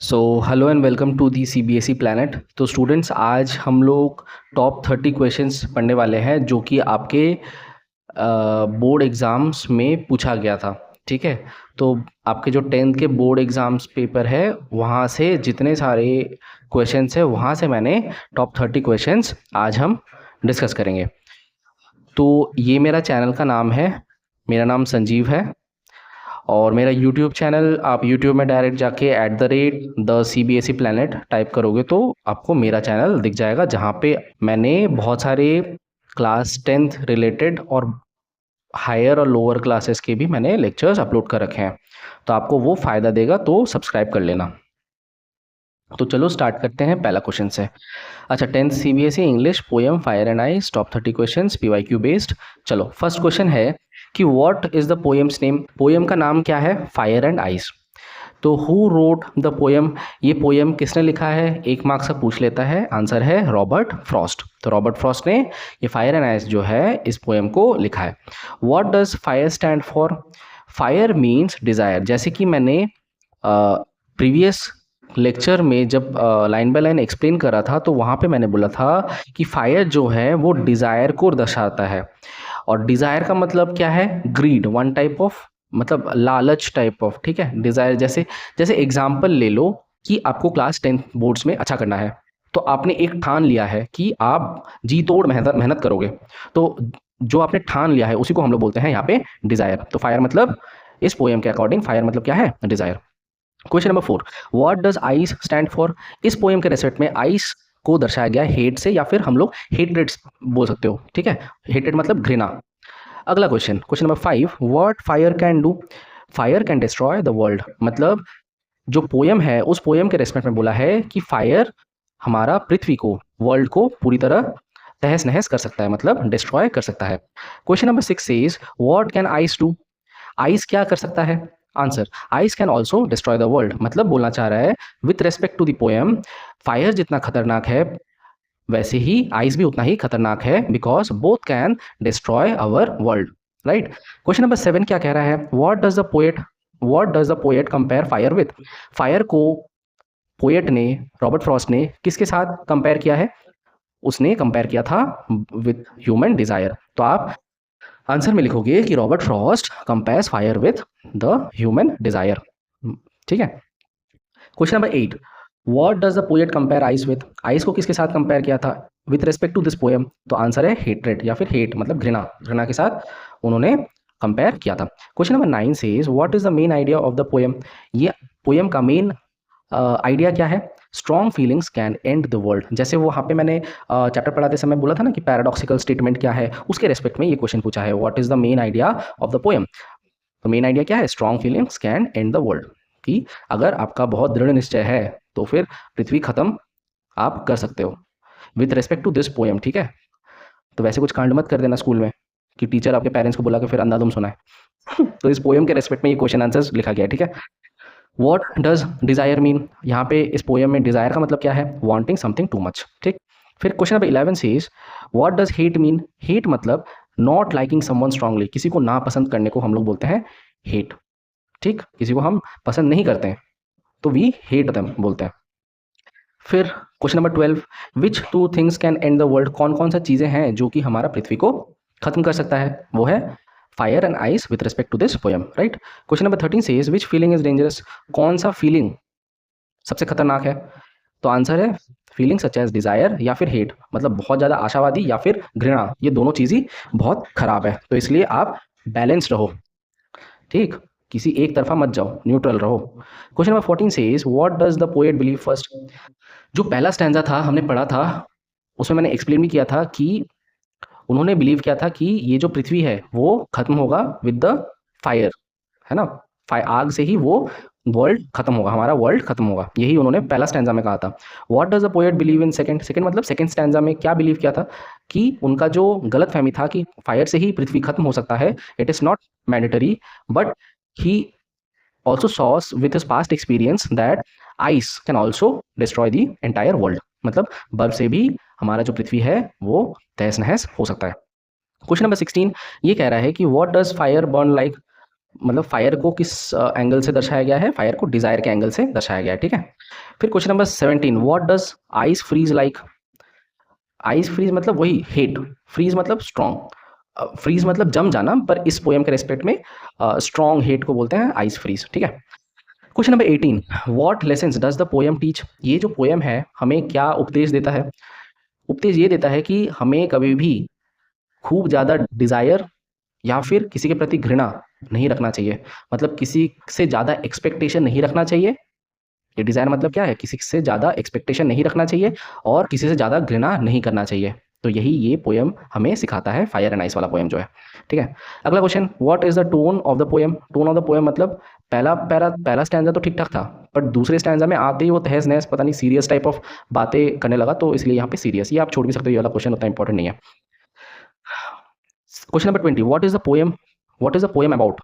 So hello and welcome to the CBSE planet. तो students, आज हम लोग टॉप 30 क्वेश्चंस पढ़ने वाले हैं जो कि आपके बोर्ड एग्ज़ाम्स में पूछा गया था। ठीक है, तो आपके जो 10th के बोर्ड एग्ज़ाम्स पेपर है वहाँ से जितने सारे क्वेश्चंस है वहाँ से मैंने टॉप 30 क्वेश्चंस आज हम डिस्कस करेंगे। तो ये मेरा चैनल का नाम है, मेरा नाम संजीव है और मेरा यूट्यूब चैनल आप यूट्यूब में डायरेक्ट जाके @द CBSE प्लैनेट टाइप करोगे तो आपको मेरा चैनल दिख जाएगा, जहाँ पे मैंने बहुत सारे क्लास 10th रिलेटेड और हायर और लोअर क्लासेस के भी मैंने लेक्चर्स अपलोड कर रखे हैं। तो आपको वो फ़ायदा देगा, तो सब्सक्राइब कर लेना। तो चलो स्टार्ट करते हैं पहला क्वेश्चन से। अच्छा, 10th CBSE English poem fire and ice, top 30 questions PYQ based. चलो फर्स्ट क्वेश्चन है कि what is the poems name. Poem का नाम क्या है? Fire and ice. तो हु रोट द पोएम, ये पोएम किसने लिखा है? 1 मार्क्स का पूछ लेता है। आंसर है रॉबर्ट फ्रॉस्ट। तो रॉबर्ट फ्रॉस्ट ने ये फायर एंड आइस जो है इस पोएम को लिखा है। What does fire stand for? Fire means desire. जैसे कि मैंने प्रीवियस लेक्चर में जब लाइन बाय लाइन एक्सप्लेन करा था तो वहाँ पे मैंने बोला था कि फायर जो है वो डिज़ायर को दर्शाता है। और डिज़ायर का मतलब क्या है? ग्रीड, वन टाइप ऑफ, मतलब लालच टाइप ऑफ। ठीक है, डिज़ायर जैसे जैसे एग्जाम्पल ले लो कि आपको क्लास 10th बोर्ड्स में अच्छा करना है, तो आपने एक ठान लिया है कि आप जी तोड़ मेहनत मेहनत करोगे। तो जो आपने ठान लिया है उसी को हम लोग बोलते हैं यहाँ पे डिज़ायर। तो फायर मतलब, इस पोएम के अकॉर्डिंग फायर मतलब क्या है? Desire. Question number 4, what does ice stand for? इस पोएम के रेस्पेक्ट में आइस को दर्शाया गया हेट से, या फिर हम लोग हेट्रेड बोल सकते हो। ठीक है, हेट्रेड मतलब घृणा। अगला question, question number 5, what fire can do? Fire can destroy the world. मतलब जो पोएम है उस पोएम के रेस्पेक्ट में बोला है कि फायर हमारा पृथ्वी को, वर्ल्ड को पूरी तरह तहस नहस कर सकता है, मतलब डिस्ट्रॉय कर सकता है। Question number 6 says what can ice do? Ice क्या कर सकता है? Answer, ice can also destroy the world. मतलब बोलना चाह रहा है with respect to the poem, fire जितना खतरनाक है वैसे ही आइस भी उतना ही खतरनाक है, because both can destroy our world. Right. Question number 7 क्या कह रहा है? What does the poet compare fire with? Fire को पोएट ने, रॉबर्ट फ्रॉस्ट ने किसके साथ कंपेयर किया है? उसने कंपेयर किया था विथ ह्यूमन डिजायर। तो आप आंसर में लिखोगे कि Robert Frost compares fire with the human desire. ठीक है। Question number 8, what does the poet compare ice with? Ice को किसके साथ कंपेयर किया था with respect to this poem? तो आंसर है हेट्रेड, या फिर हेट मतलब घृणा, घृणा के साथ उन्होंने कंपेयर किया था। Question number 9 says what is the main idea of the poem? ये पोएम का मेन आइडिया क्या है? Strong feelings can and the world. जैसे वो वहाँ पे मैंने चैप्टर पढ़ाते समय बोला था ना कि पैराडॉक्सिकल स्टेटमेंट क्या है, उसके रेस्पेक्ट में ये क्वेश्चन पूछा है, what is the main idea of the poem? तो मेन आइडिया क्या है? Strong feelings can and the world, कि अगर आपका बहुत दृढ़ निश्चय है तो फिर पृथ्वी खत्म आप कर सकते हो with respect to this poem. ठीक है, तो वैसे कुछ कांड मत कर देना स्कूल में कि टीचर आपके पेरेंट्स को बुला के फिर अंधाधुंध सुनाए। तो इस पोएम के रेस्पेक्ट में ये क्वेश्चन आंसर लिखा गया है। ठीक है। What does desire mean? यहाँ पे इस पोएम में डिजायर का मतलब क्या है? Wanting something too much. ठीक। फिर question number 11 says what does hate mean? Hate मतलब नॉट लाइकिंग समवन स्ट्रांगली, किसी को नापसंद करने को हम लोग बोलते हैं हेट। ठीक, किसी को हम पसंद नहीं करते हैं तो वी हेट देम बोलते हैं। फिर question number 12, which two things can and the world? कौन कौन सा चीज़ें हैं जो कि हमारा पृथ्वी को खत्म कर सकता है? वो है fire and ice with respect to this poem. Right. Question number 13 says which feeling is dangerous? कौन सा फीलिंग सबसे खतरनाक है? तो आंसर है फीलिंग सच एज डिजायर या फिर हेट, मतलब बहुत ज़्यादा आशावादी या फिर घृणा, ये दोनों चीज़ ही बहुत खराब है। तो इसलिए आप बैलेंस रहो। ठीक, किसी एक तरफा मत जाओ, न्यूट्रल रहो। Question number 14 says what does the poet believe first? जो पहला स्टैंजा था हमने पढ़ा था, उसमें मैंने एक्सप्लेन भी किया था कि उन्होंने बिलीव किया था कि ये जो पृथ्वी है वो खत्म होगा विद द फायर, है ना? आग से ही वो वर्ल्ड खत्म होगा, हमारा वर्ल्ड खत्म होगा, यही उन्होंने पहला स्टैंजा में कहा था। What does the poet believe in second? Second मतलब सेकंड स्टैंजा में क्या बिलीव किया था? कि उनका जो गलत फहमी था कि फायर से ही पृथ्वी खत्म हो सकता है, it is not mandatory, but he also saws with his past experience that ice can also destroy the entire world। मतलब बर्फ से भी हमारा जो पृथ्वी है वो तहस नहस हो सकता है। क्वेश्चन नंबर 16 ये कह रहा है कि what does fire burn like? मतलब फायर को किस एंगल से दर्शाया गया है, फायर को डिजायर के एंगल से दर्शाया गया है, ठीक है। फिर question number 17, what does ice freeze like. Ice freeze मतलब वही हेट, फ्रीज मतलब स्ट्रॉन्ग, फ्रीज मतलब जम जाना, पर इस पोएम के रेस्पेक्ट में स्ट्रॉन्ग हेट को बोलते हैं आइस फ्रीज, ठीक है। Question number 18, what lessons does the poem teach. ये जो पोएम है हमें क्या उपदेश देता है। उपदेश ये देता है कि हमें कभी भी खूब ज़्यादा डिज़ायर या फिर किसी के प्रति घृणा नहीं रखना चाहिए, मतलब किसी से ज़्यादा एक्सपेक्टेशन नहीं रखना चाहिए। ये डिज़ायर मतलब क्या है, किसी से ज़्यादा एक्सपेक्टेशन नहीं रखना चाहिए और किसी से ज़्यादा घृणा नहीं करना चाहिए। तो यही ये पोएम हमें सिखाता है, फायर एंड आइस वाला पोएम जो है, ठीक है। अगला question, what is the tone of the poem. Tone of the poem मतलब पहला स्टैंजा तो ठीक ठाक था, पर दूसरे स्टैंजा में आते ही वो तहस नहस पता नहीं सीरियस टाइप ऑफ बातें करने लगा, तो इसलिए यहाँ पे सीरियस, ये आप छोड़ भी सकते हो, ये वाला क्वेश्चन उतना इंपॉर्टेंट नहीं है। Question number 20, what is the poem about.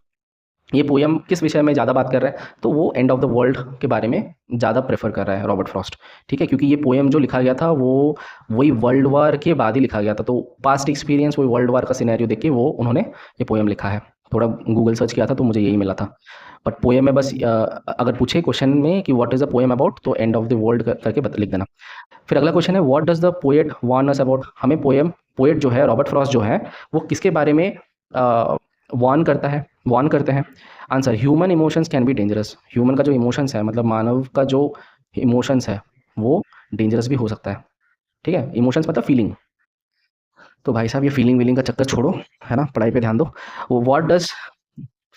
ये पोएम किस विषय में ज़्यादा बात कर रहा है, तो वो एंड ऑफ द वर्ल्ड के बारे में ज़्यादा प्रेफर कर रहा है रॉबर्ट फ्रॉस्ट, ठीक है। क्योंकि ये पोएम जो लिखा गया था वो वही वर्ल्ड वार के बाद ही लिखा गया था, तो पास्ट एक्सपीरियंस वही वर्ल्ड वार का सिनेरियो देख के वो उन्होंने ये पोएम लिखा है। थोड़ा गूगल सर्च किया था तो मुझे यही मिला था, बट पोएम में बस अगर पूछे क्वेश्चन में कि what is the poem about, तो एंड ऑफ द वर्ल्ड करके लिख देना। फिर अगला क्वेश्चन है, what does the poet warn us about. हमें पोएट जो है रॉबर्ट फ्रॉस्ट जो है वो किसके बारे में वार्न करते हैं। Answer, human emotions can be dangerous. Human का जो इमोशंस है, मतलब मानव का जो इमोशंस है वो डेंजरस भी हो सकता है, ठीक है। इमोशंस मतलब फीलिंग। तो भाई साहब ये फीलिंग वीलिंग का चक्कर छोड़ो, है ना, पढ़ाई पे ध्यान दो। वो व्हाट डज,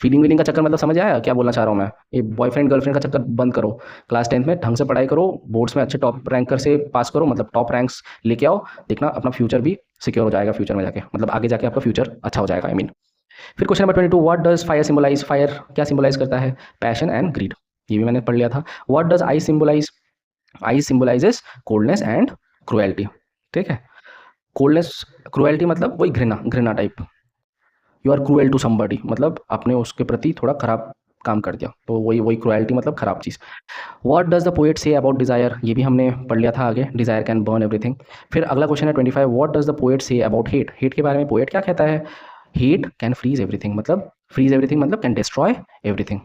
फीलिंग वीलिंग का चक्कर मतलब समझ आया क्या बोलना चाह रहा हूँ मैं। ये बॉयफ्रेंड गर्लफ्रेंड का चक्कर बंद करो, क्लास 10th में ढंग से पढ़ाई करो, बोर्ड्स में अच्छे टॉप रैंकर से पास करो, मतलब टॉप रैंक्स लेके आओ, देखना अपना फ्यूचर भी सिक्योर हो जाएगा, फ्यूचर में जाके मतलब आगे जाके आपका फ्यूचर अच्छा हो जाएगा, आई मीन। फिर question number 22, what does fire symbolise. Fire क्या सिंबलाइज करता है, पैशन एंड ग्रीड, ये भी मैंने पढ़ लिया था। What does ice symbolise. Ice symbolises coldness and cruelty, ठीक है। कोल्डनेस क्रुएल्टी मतलब वही घृणा type, you are cruel to somebody, मतलब आपने उसके प्रति थोड़ा खराब काम कर दिया, तो वही क्रुएल्टी मतलब खराब चीज़। What does the poet say about desire, ये भी हमने पढ़ लिया था आगे, डिज़ायर कैन बर्न एवरीथिंग। फिर अगला क्वेश्चन है 25, what does the poet say about hate. Hate के बारे में पोएट क्या कहता है, हेट कैन फ्रीज एवरीथिंग, मतलब फ्रीज एवरीथिंग मतलब can destroy everything.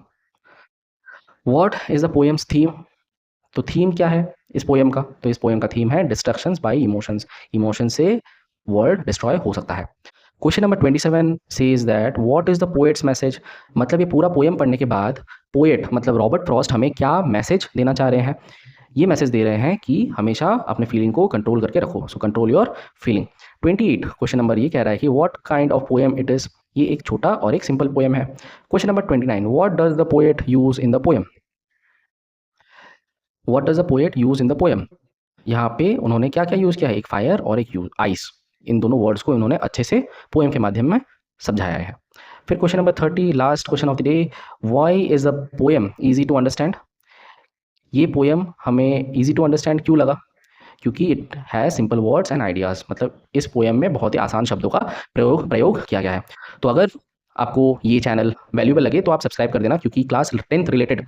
What is the poems theme, तो थीम क्या है इस पोएम का, तो इस पोएम का थीम है डिस्ट्रक्शंस बाय इमोशंस, इमोशन से वर्ल्ड डिस्ट्रॉय हो सकता है। Question number 27 says that what is the poets message, मतलब ये पूरा पोएम पढ़ने के बाद पोएट मतलब रॉबर्ट फ्रॉस्ट हमें क्या मैसेज देना चाह रहे हैं। ये मैसेज दे रहे हैं कि हमेशा अपने फीलिंग को कंट्रोल करके रखो, so control your feeling. 28 question number ये कह रहा है कि what kind of poem it is, ये एक छोटा और एक सिंपल पोएम है। Question number 29, what does the poet use in the poem. What does the poet use in the poem, यहाँ पे उन्होंने क्या क्या यूज़ किया है, एक फायर और एक आइस, इन दोनों वर्ड्स को इन्होंने अच्छे से पोएम के माध्यम में समझाया है। फिर question number 30, last question of the day, why is the poem easy to understand. ये पोएम हमें इजी टू अंडरस्टैंड क्यों लगा, क्योंकि it has simple words and ideas, मतलब इस पोएम में बहुत ही आसान शब्दों का प्रयोग किया गया है। तो अगर आपको ये चैनल वैल्यूबल लगे तो आप सब्सक्राइब कर देना, क्योंकि class 10th related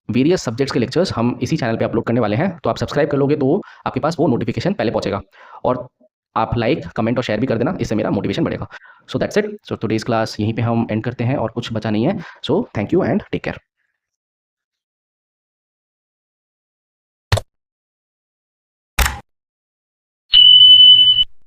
various subjects के लेक्चर्स हम इसी चैनल पे अपलोड करने वाले हैं, तो आप सब्सक्राइब कर लोगे तो आपके पास वो नोटिफिकेशन पहले पहुंचेगा, और आप लाइक कमेंट और शेयर भी कर देना, इससे मेरा मोटिवेशन बढ़ेगा। So that's it, so today's class यहीं पे हम एंड करते हैं और कुछ बचा नहीं है। So thank you and take care.